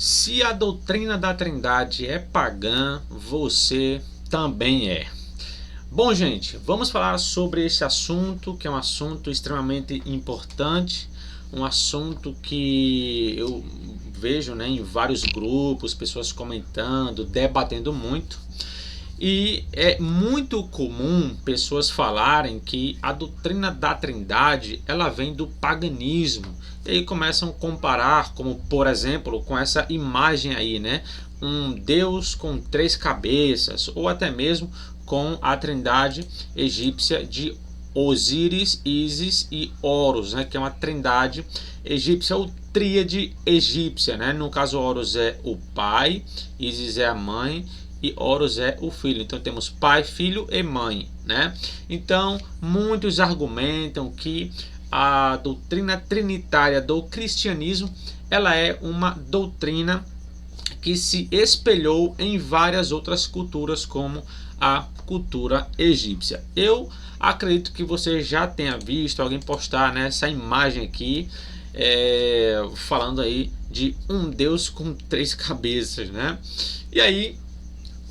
Se a doutrina da Trindade é pagã, você também é. Bom, gente, vamos falar sobre esse assunto, que é um assunto extremamente importante, um assunto que eu vejo, né, em vários grupos, pessoas comentando, debatendo muito. E é muito comum pessoas falarem que a doutrina da Trindade ela vem do paganismo. E aí começam a comparar, como por exemplo, com essa imagem aí, né? Um Deus com 3 cabeças, ou até mesmo com a Trindade egípcia de Osíris, Ísis e Horus, né? Que é uma trindade egípcia ou tríade egípcia, né? No caso, Horus é o pai, Ísis é a mãe e Horus é o filho. Então temos pai, filho e mãe, né? Então muitos argumentam que a doutrina trinitária do cristianismo ela é uma doutrina que se espelhou em várias outras culturas, como a cultura egípcia. Eu acredito que você já tenha visto alguém postar, né, essa imagem aqui, falando aí de um Deus com 3 cabeças, né? E aí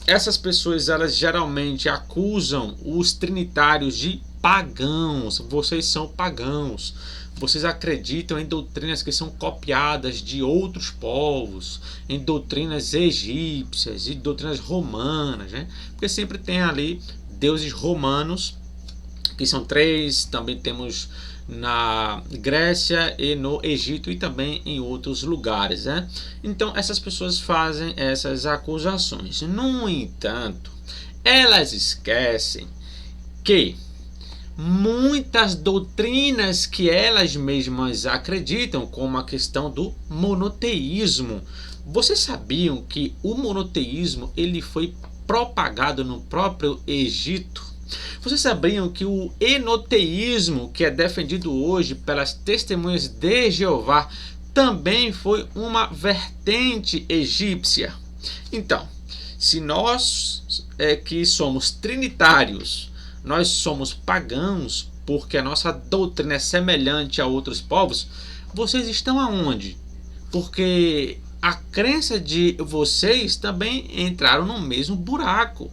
essas pessoas elas geralmente acusam os trinitários de pagãos. Vocês são pagãos. Vocês acreditam em doutrinas que são copiadas de outros povos, em doutrinas egípcias e doutrinas romanas, né? Porque sempre tem ali deuses romanos, que são 3, também temos na Grécia e no Egito e também em outros lugares, né? Então essas pessoas fazem essas acusações. No entanto, elas esquecem que muitas doutrinas que elas mesmas acreditam, como a questão do monoteísmo. Vocês sabiam que o monoteísmo ele foi propagado no próprio Egito? Vocês sabiam que o enoteísmo, que é defendido hoje pelas testemunhas de Jeová, também foi uma vertente egípcia? Então, se nós que somos trinitários, nós somos pagãos, porque a nossa doutrina é semelhante a outros povos, vocês estão aonde? Porque a crença de vocês também entraram no mesmo buraco.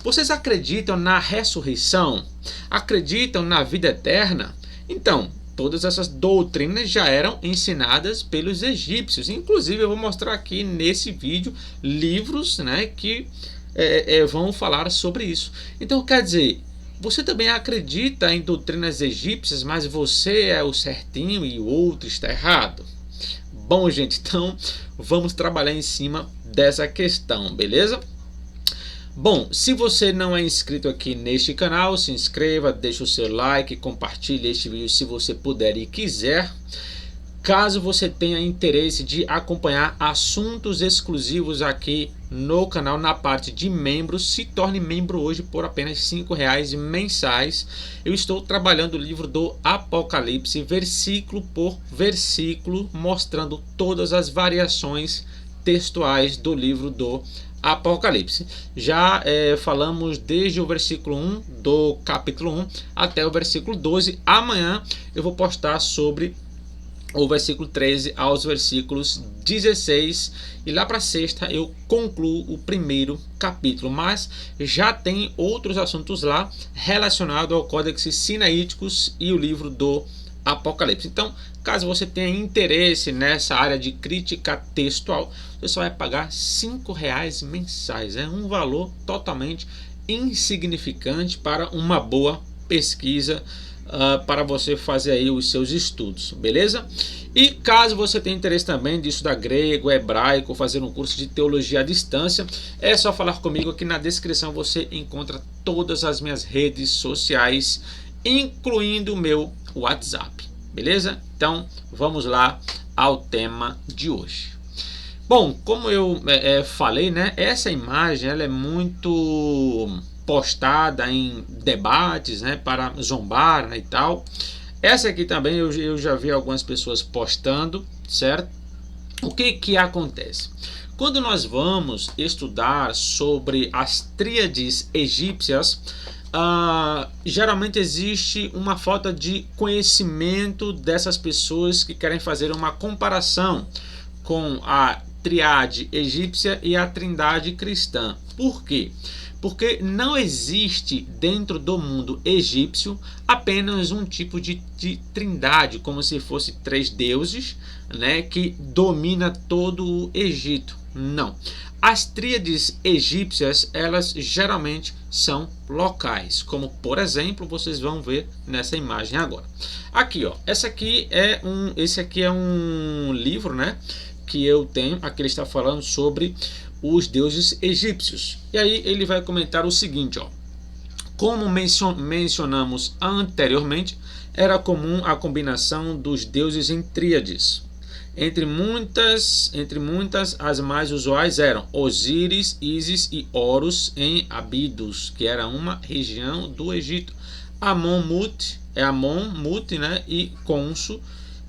Vocês acreditam na ressurreição? Acreditam na vida eterna? Então, todas essas doutrinas já eram ensinadas pelos egípcios. Inclusive, eu vou mostrar aqui nesse vídeo livros, né, que vão falar sobre isso. Então, quer dizer, você também acredita em doutrinas egípcias, mas você é o certinho e o outro está errado? Bom, gente, então vamos trabalhar em cima dessa questão, beleza? Bom, se você não é inscrito aqui neste canal, se inscreva, deixe o seu like, compartilhe este vídeo se você puder e quiser. Caso você tenha interesse de acompanhar assuntos exclusivos aqui no canal, na parte de membros, se torne membro hoje por apenas R$5 mensais. Eu estou trabalhando o livro do Apocalipse, versículo por versículo, mostrando todas as variações textuais do livro do Apocalipse. Já falamos desde o versículo 1 do capítulo 1 até o versículo 12. Amanhã eu vou postar sobre o versículo 13 aos versículos 16, e lá para sexta eu concluo o primeiro capítulo, mas já tem outros assuntos lá relacionados ao Códex Sinaíticos e o livro do Apocalipse. Então, caso você tenha interesse nessa área de crítica textual, você só vai pagar R$5 mensais. É um valor totalmente insignificante para uma boa pesquisa, para você fazer aí os seus estudos, beleza? E caso você tenha interesse também de estudar grego, hebraico, fazer um curso de teologia à distância, é só falar comigo. Aqui na descrição você encontra todas as minhas redes sociais, incluindo o meu WhatsApp, beleza? Então vamos lá ao tema de hoje. Bom, como eu falei, né, essa imagem ela é muito postada em debates, né, para zombar, né, e tal. Essa aqui também eu já vi algumas pessoas postando, certo? O que acontece? Quando nós vamos estudar sobre as tríades egípcias, geralmente existe uma falta de conhecimento dessas pessoas que querem fazer uma comparação com a Triade egípcia e a Trindade cristã. Por quê? Porque não existe dentro do mundo egípcio apenas um tipo de trindade, como se fosse três deuses, né, que domina todo o Egito. Não. As tríades egípcias, elas geralmente são locais, como por exemplo, vocês vão ver nessa imagem agora. Aqui, ó, esse aqui é um livro, né, que eu tenho. Aqui ele está falando sobre os deuses egípcios. E aí ele vai comentar o seguinte, ó: como mencionamos anteriormente, era comum a combinação dos deuses em tríades. Entre muitas, as mais usuais eram Osíris, Ísis e Horus em Abidos, que era uma região do Egito. Amon-Mut, né, e Khonsu,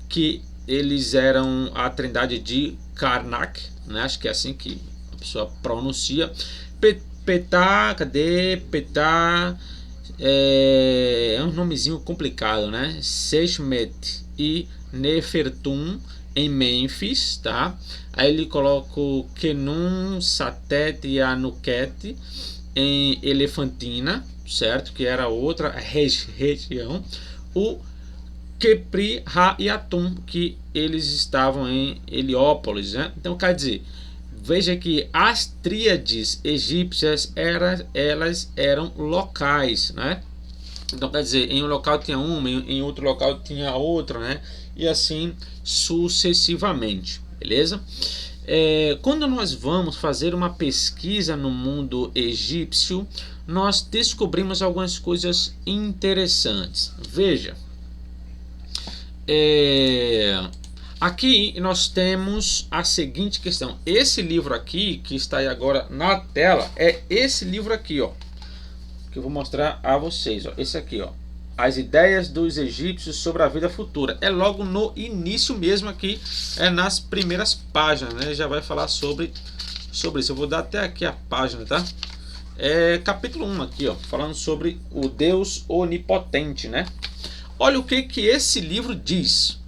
que eles eram a trindade de Karnak, né, acho que é assim que a pessoa pronuncia. Petá, cadê? Petá, é um nomezinho complicado, né? Seshmet e Nefertum em Mênfis, tá? Aí ele coloca o Kenum, Satet e Anuket em Elefantina, certo? Que era outra região. O Kepri, Ra e Atum, que eles estavam em Heliópolis, né? Então quer dizer, veja que as tríades egípcias elas eram locais, né? Então quer dizer, em um local tinha uma, em outro local tinha outra, né? E assim sucessivamente, beleza? Quando nós vamos fazer uma pesquisa no mundo egípcio, nós descobrimos algumas coisas interessantes. Veja, aqui nós temos a seguinte questão. Esse livro aqui, que está aí agora na tela, é esse livro aqui, ó, que eu vou mostrar a vocês, ó. Esse aqui, ó, As Ideias dos Egípcios sobre a Vida Futura. É logo no início mesmo aqui, nas primeiras páginas, né? Já vai falar sobre isso. Eu vou dar até aqui a página, tá? Capítulo 1 aqui, ó, falando sobre o Deus onipotente, né? Olha o que esse livro diz.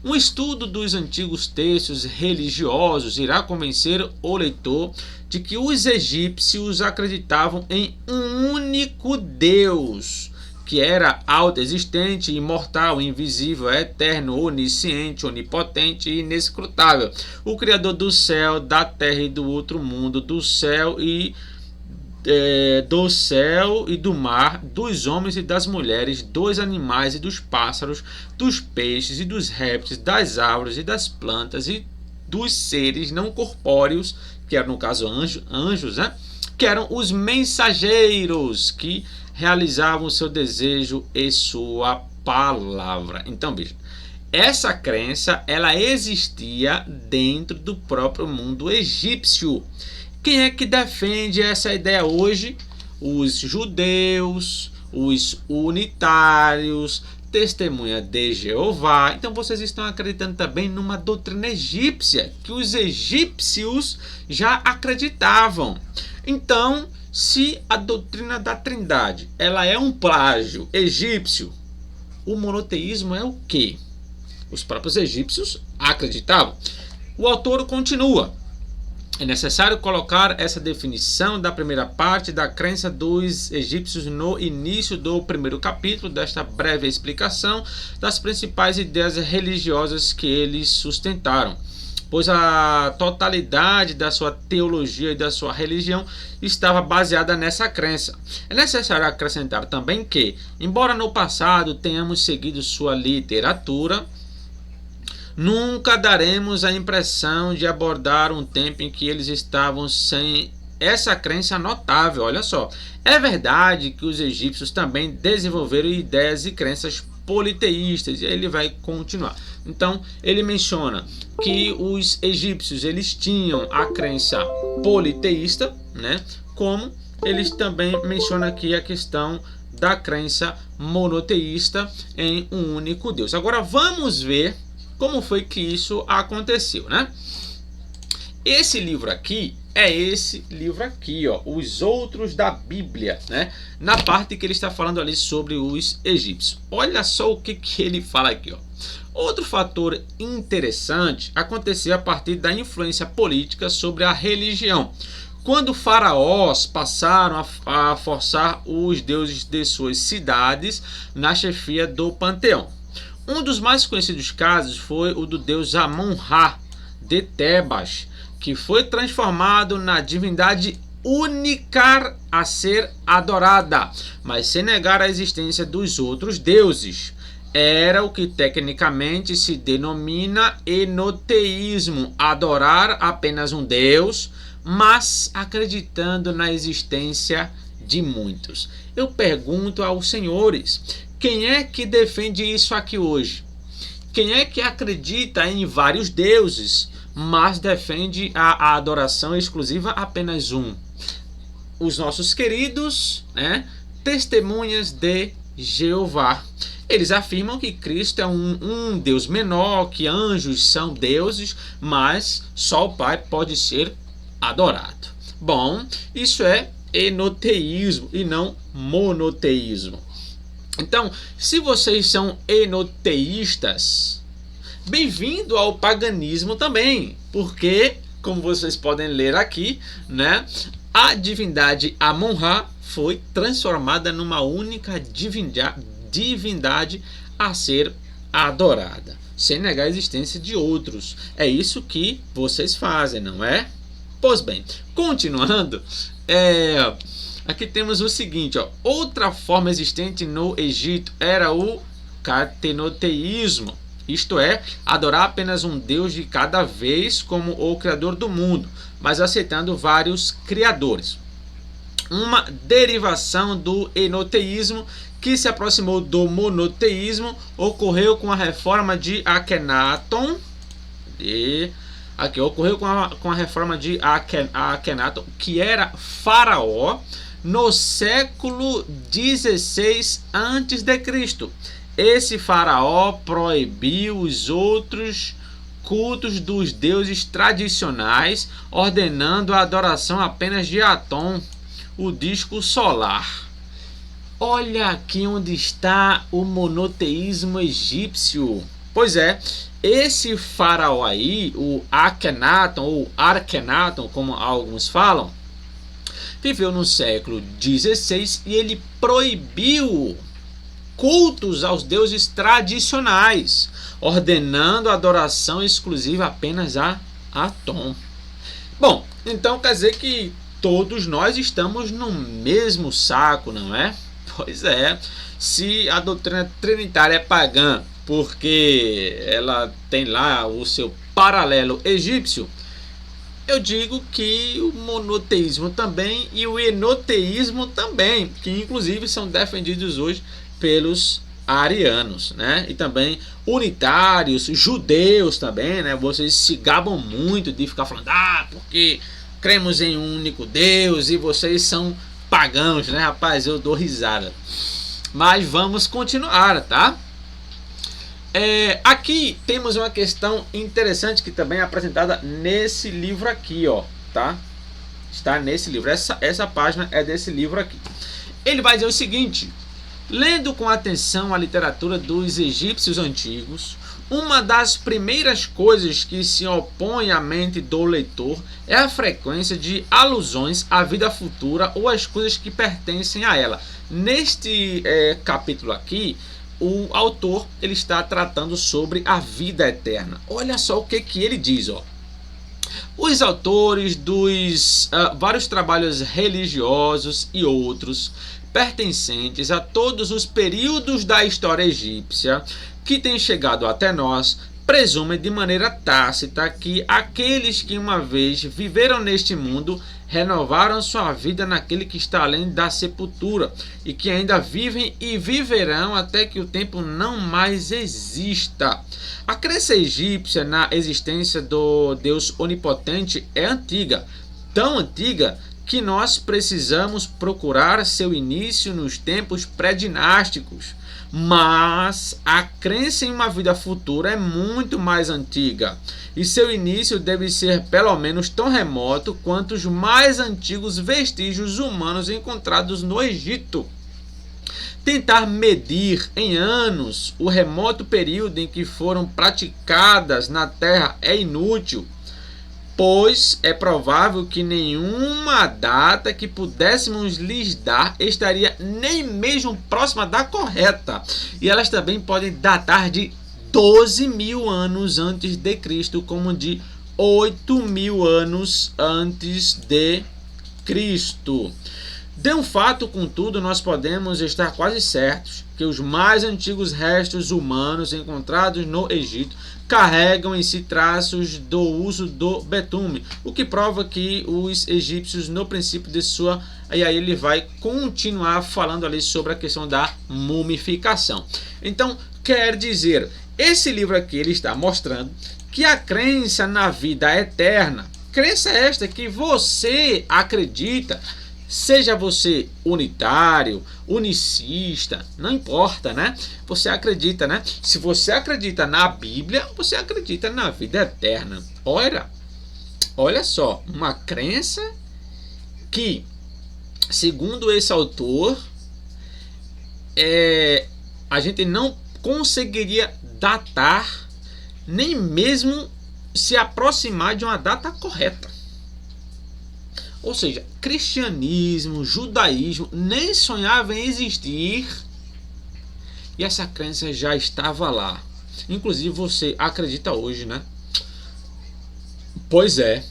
Um estudo dos antigos textos religiosos irá convencer o leitor de que os egípcios acreditavam em um único Deus, que era autoexistente, imortal, invisível, eterno, onisciente, onipotente e inescrutável, o Criador do céu, da terra e do outro mundo, do céu e do mar, dos homens e das mulheres, dos animais e dos pássaros, dos peixes e dos répteis, das árvores e das plantas e dos seres não corpóreos, que eram no caso anjos, né? Que eram os mensageiros que realizavam o seu desejo e sua palavra. Então, veja, essa crença ela existia dentro do próprio mundo egípcio. Quem é que defende essa ideia hoje? Os judeus, os unitários, Testemunha de Jeová. Então vocês estão acreditando também numa doutrina egípcia que os egípcios já acreditavam. Então, se a doutrina da Trindade ela é um plágio egípcio, o monoteísmo é o quê? Os próprios egípcios acreditavam. O autor continua. É necessário colocar essa definição da primeira parte da crença dos egípcios no início do primeiro capítulo desta breve explicação das principais ideias religiosas que eles sustentaram, pois a totalidade da sua teologia e da sua religião estava baseada nessa crença. É necessário acrescentar também que, embora no passado tenhamos seguido sua literatura, nunca daremos a impressão de abordar um tempo em que eles estavam sem essa crença notável. Olha só, é verdade que os egípcios também desenvolveram ideias e crenças politeístas, e ele vai continuar. Então, ele menciona que os egípcios eles tinham a crença politeísta, né? Como eles também mencionam aqui a questão da crença monoteísta em um único Deus. Agora vamos ver como foi que isso aconteceu, né? Esse livro aqui, é esse livro aqui, ó, Os Outros da Bíblia, né? Na parte que ele está falando ali sobre os egípcios. Olha só o que ele fala aqui, ó. Outro fator interessante aconteceu a partir da influência política sobre a religião. Quando faraós passaram a forçar os deuses de suas cidades na chefia do panteão. Um dos mais conhecidos casos foi o do deus Amon-Ra de Tebas, que foi transformado na divindade única a ser adorada, mas sem negar a existência dos outros deuses. Era o que tecnicamente se denomina enoteísmo, adorar apenas um deus, mas acreditando na existência de muitos. Eu pergunto aos senhores, quem é que defende isso aqui hoje? Quem é que acredita em vários deuses, mas defende a adoração exclusiva a apenas um? Os nossos queridos, né, testemunhas de Jeová. Eles afirmam que Cristo é um Deus menor, que anjos são deuses, mas só o Pai pode ser adorado. Bom, isso é enoteísmo e não monoteísmo. Então, se vocês são enoteístas, bem-vindo ao paganismo também, porque, como vocês podem ler aqui, né, a divindade Amon-Ra foi transformada numa única divindade a ser adorada, sem negar a existência de outros. É isso que vocês fazem, não é? Pois bem, continuando, aqui temos o seguinte, ó, outra forma existente no Egito era o catenoteísmo, isto é, adorar apenas um deus de cada vez como o criador do mundo, mas aceitando vários criadores. Uma derivação do enoteísmo que se aproximou do monoteísmo ocorreu com a reforma de Akhenaton. Ocorreu com a reforma de Akhenaton, que era faraó no século 16 a.C. Esse faraó proibiu os outros cultos dos deuses tradicionais, ordenando a adoração apenas de Atom, o disco solar. Olha aqui onde está o monoteísmo egípcio. Pois é, esse faraó aí, o Akhenaton ou Arkenaton, como alguns falam, viveu no século 16 e ele proibiu cultos aos deuses tradicionais, ordenando a adoração exclusiva apenas a Atom. Bom, então quer dizer que todos nós estamos no mesmo saco, não é? Pois é, se a doutrina trinitária é pagã porque ela tem lá o seu paralelo egípcio, eu digo que o monoteísmo também e o enoteísmo também, que inclusive são defendidos hoje pelos arianos, né? E também unitários, judeus também, né? Vocês se gabam muito de ficar falando, porque cremos em um único Deus e vocês são pagãos, né? Rapaz, eu dou risada. Mas vamos continuar, tá? Aqui temos uma questão interessante que também é apresentada nesse livro aqui, ó, tá? Está nesse livro, essa página é desse livro aqui. Ele vai dizer o seguinte: lendo com atenção a literatura dos egípcios antigos, uma das primeiras coisas que se opõe à mente do leitor é a frequência de alusões à vida futura ou às coisas que pertencem a ela. Neste capítulo aqui, o autor ele está tratando sobre a vida eterna. Olha só o que ele diz, ó. Os autores dos vários trabalhos religiosos e outros pertencentes a todos os períodos da história egípcia que têm chegado até nós presumem de maneira tácita que aqueles que uma vez viveram neste mundo renovaram sua vida naquele que está além da sepultura e que ainda vivem e viverão até que o tempo não mais exista. A crença egípcia na existência do Deus onipotente é antiga, tão antiga que nós precisamos procurar seu início nos tempos pré-dinásticos. Mas a crença em uma vida futura é muito mais antiga, e seu início deve ser pelo menos tão remoto quanto os mais antigos vestígios humanos encontrados no Egito. Tentar medir em anos o remoto período em que foram praticadas na Terra é inútil, pois é provável que nenhuma data que pudéssemos lhes dar estaria nem mesmo próxima da correta. E elas também podem datar de 12.000 anos antes de Cristo, como de 8.000 anos antes de Cristo. De um fato, contudo, nós podemos estar quase certos que os mais antigos restos humanos encontrados no Egito carregam em si traços do uso do betume, o que prova que os egípcios, no princípio de sua... E aí ele vai continuar falando ali sobre a questão da mumificação. Então, quer dizer, esse livro aqui ele está mostrando que a crença na vida eterna, crença esta que você acredita, seja você unitário, unicista, não importa, né? Você acredita, né? Se você acredita na Bíblia, você acredita na vida eterna. Olha só, uma crença que, segundo esse autor, a gente não conseguiria datar, nem mesmo se aproximar de uma data correta. Ou seja, cristianismo, judaísmo nem sonhava em existir, e essa crença já estava lá. Inclusive você acredita hoje, né? Pois é.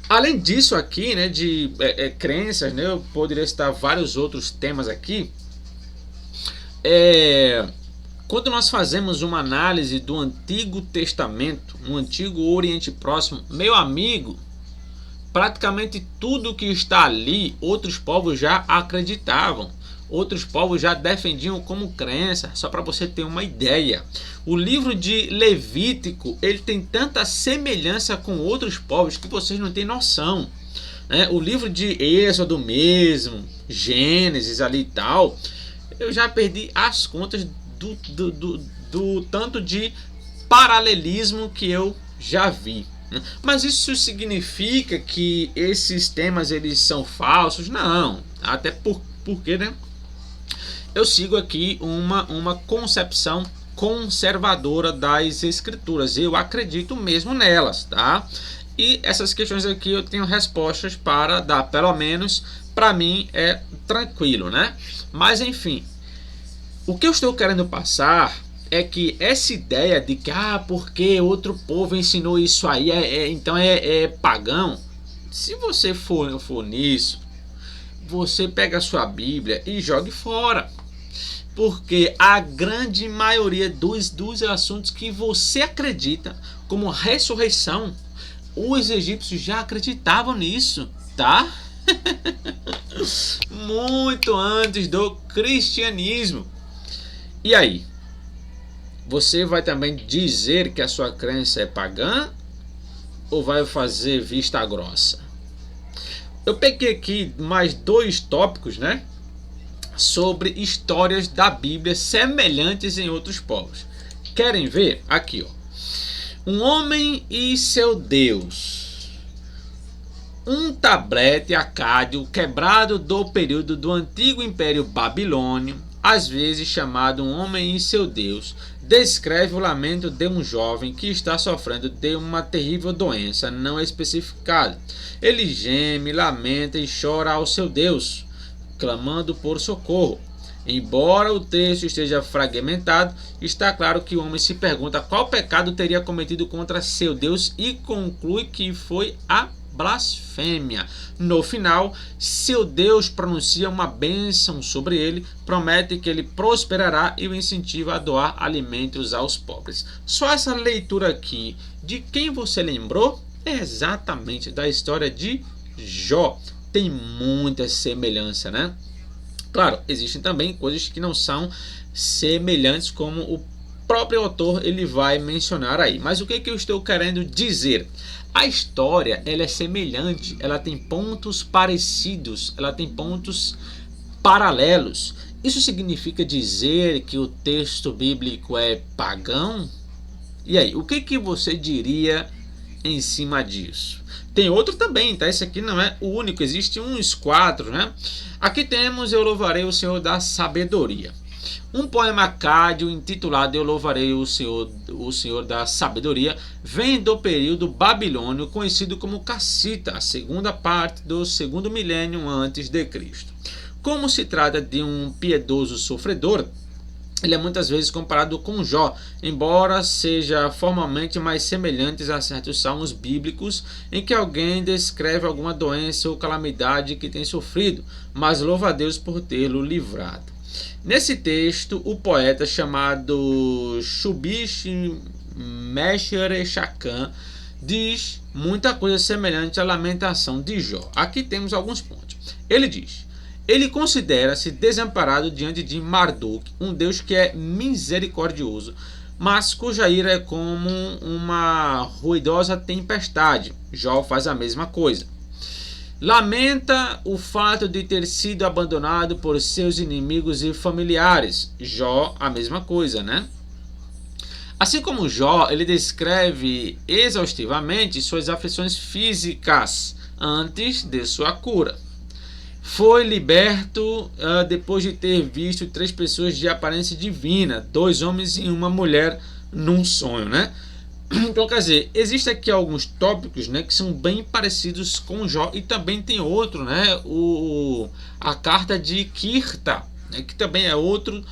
Além disso aqui, né, de crenças, né, eu poderia citar vários outros temas aqui. Quando nós fazemos uma análise do Antigo Testamento, no Antigo Oriente Próximo, meu amigo, praticamente tudo que está ali, outros povos já acreditavam, outros povos já defendiam como crença, só para você ter uma ideia. O livro de Levítico, ele tem tanta semelhança com outros povos que vocês não têm noção, né? O livro de Êxodo mesmo, Gênesis ali e tal, eu já perdi as contas do tanto de paralelismo que eu já vi. Mas isso significa que esses temas eles são falsos? Não, até porque, né, eu sigo aqui uma concepção conservadora das escrituras, eu acredito mesmo nelas, tá? E essas questões aqui eu tenho respostas para dar, pelo menos para mim é tranquilo, né? Mas enfim, o que eu estou querendo passar é que essa ideia de que porque outro povo ensinou isso aí, então é pagão. Se você for nisso, você pega a sua Bíblia e jogue fora. Porque a grande maioria dos assuntos que você acredita, como ressurreição, os egípcios já acreditavam nisso, tá? Muito antes do cristianismo. E aí? Você vai também dizer que a sua crença é pagã ou vai fazer vista grossa? Eu peguei aqui mais 2 tópicos, né, sobre histórias da Bíblia semelhantes em outros povos. Querem ver? Aqui, ó. Um homem e seu Deus. Um tablete acádio quebrado do período do antigo Império Babilônio, às vezes chamado Um Homem e Seu Deus, descreve o lamento de um jovem que está sofrendo de uma terrível doença não especificada. Ele geme, lamenta e chora ao seu Deus, clamando por socorro. Embora o texto esteja fragmentado, está claro que o homem se pergunta qual pecado teria cometido contra seu Deus e conclui que foi a blasfêmia. No final, seu Deus pronuncia uma bênção sobre ele, promete que ele prosperará e o incentiva a doar alimentos aos pobres. Só essa leitura aqui, de quem você lembrou? É exatamente da história de Jó. Tem muita semelhança, né? Claro, existem também coisas que não são semelhantes, como o próprio autor ele vai mencionar aí. Mas o que eu estou querendo dizer? A história ela é semelhante, ela tem pontos parecidos, ela tem pontos paralelos. Isso significa dizer que o texto bíblico é pagão? E aí, o que você diria em cima disso? Tem outro também, tá? Esse aqui não é o único, existe uns 4, né? Aqui temos Eu Louvarei o Senhor da Sabedoria. Um poema cádio intitulado Eu Louvarei o Senhor da Sabedoria vem do período babilônio conhecido como Cassita, a segunda parte do segundo milênio antes de Cristo. Como se trata de um piedoso sofredor, ele é muitas vezes comparado com Jó, embora seja formalmente mais semelhante a certos salmos bíblicos em que alguém descreve alguma doença ou calamidade que tem sofrido, mas louva a Deus por tê-lo livrado. Nesse texto, o poeta chamado Shubish Mesherechacan diz muita coisa semelhante à lamentação de Jó. Aqui temos alguns pontos. Ele diz: ele considera-se desamparado diante de Marduk, um Deus que é misericordioso, mas cuja ira é como uma ruidosa tempestade. Jó faz a mesma coisa. Lamenta o fato de ter sido abandonado por seus inimigos e familiares. Jó, a mesma coisa, né? Assim como Jó, ele descreve exaustivamente suas aflições físicas antes de sua cura. Foi liberto depois de ter visto 3 pessoas de aparência divina, 2 homens e uma mulher num sonho, né? Então, quer dizer, existem aqui alguns tópicos, né, que são bem parecidos com Jó, e também tem outro, né, a carta de Kirta, né, que também é outro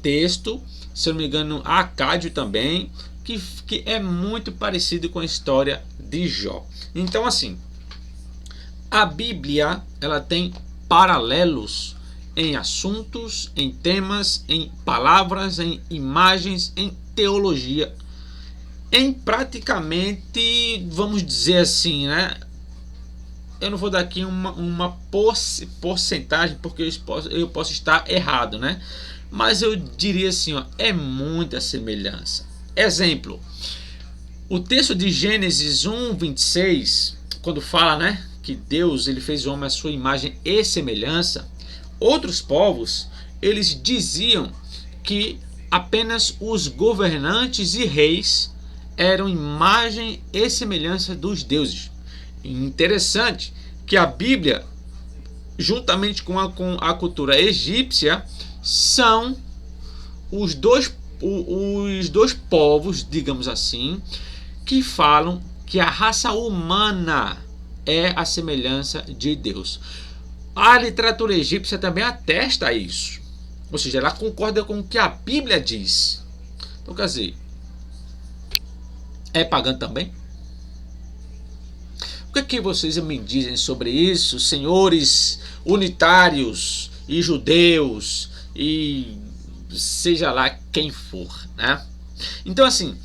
texto, se eu não me engano, acádio também, que é muito parecido com a história de Jó. Então, assim, a Bíblia, ela tem paralelos em assuntos, em temas, em palavras, em imagens, em teologia, em praticamente, vamos dizer assim, né? Eu não vou dar aqui uma porcentagem, porque eu posso estar errado, né? Mas eu diria assim, ó, é muita semelhança. Exemplo, o texto de Gênesis 1:26, quando fala, né, que Deus ele fez o homem à sua imagem e semelhança, outros povos, eles diziam que apenas os governantes e reis eram imagem e semelhança dos deuses. Interessante que a Bíblia, juntamente com a cultura egípcia, são os dois povos, digamos assim, que falam que a raça humana é a semelhança de Deus. A literatura egípcia também atesta isso. Ou seja, ela concorda com o que a Bíblia diz. Então, quer dizer, é pagã também? O que vocês me dizem sobre isso, senhores unitários e judeus e seja lá quem for, né? Então, assim,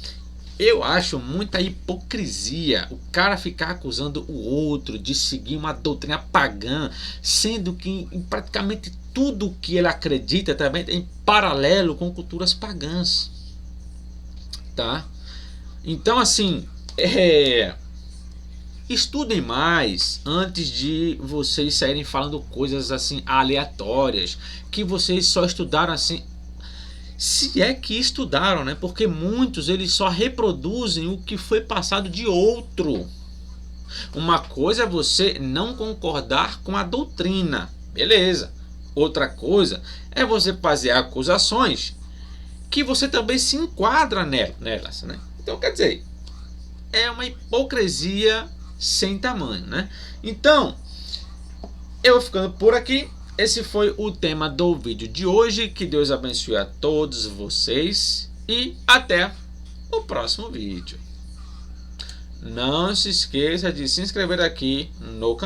eu acho muita hipocrisia o cara ficar acusando o outro de seguir uma doutrina pagã, sendo que em praticamente tudo que ele acredita também tem paralelo com culturas pagãs, tá? Então, assim, estudem mais antes de vocês saírem falando coisas assim aleatórias, que vocês só estudaram assim, se é que estudaram, né? Porque muitos eles só reproduzem o que foi passado de outro. Uma coisa é você não concordar com a doutrina, beleza. Outra coisa é você fazer acusações que você também se enquadra nelas, né? Então, quer dizer, é uma hipocrisia sem tamanho, né? Então, eu vou ficando por aqui. Esse foi o tema do vídeo de hoje. Que Deus abençoe a todos vocês e até o próximo vídeo. Não se esqueça de se inscrever aqui no canal.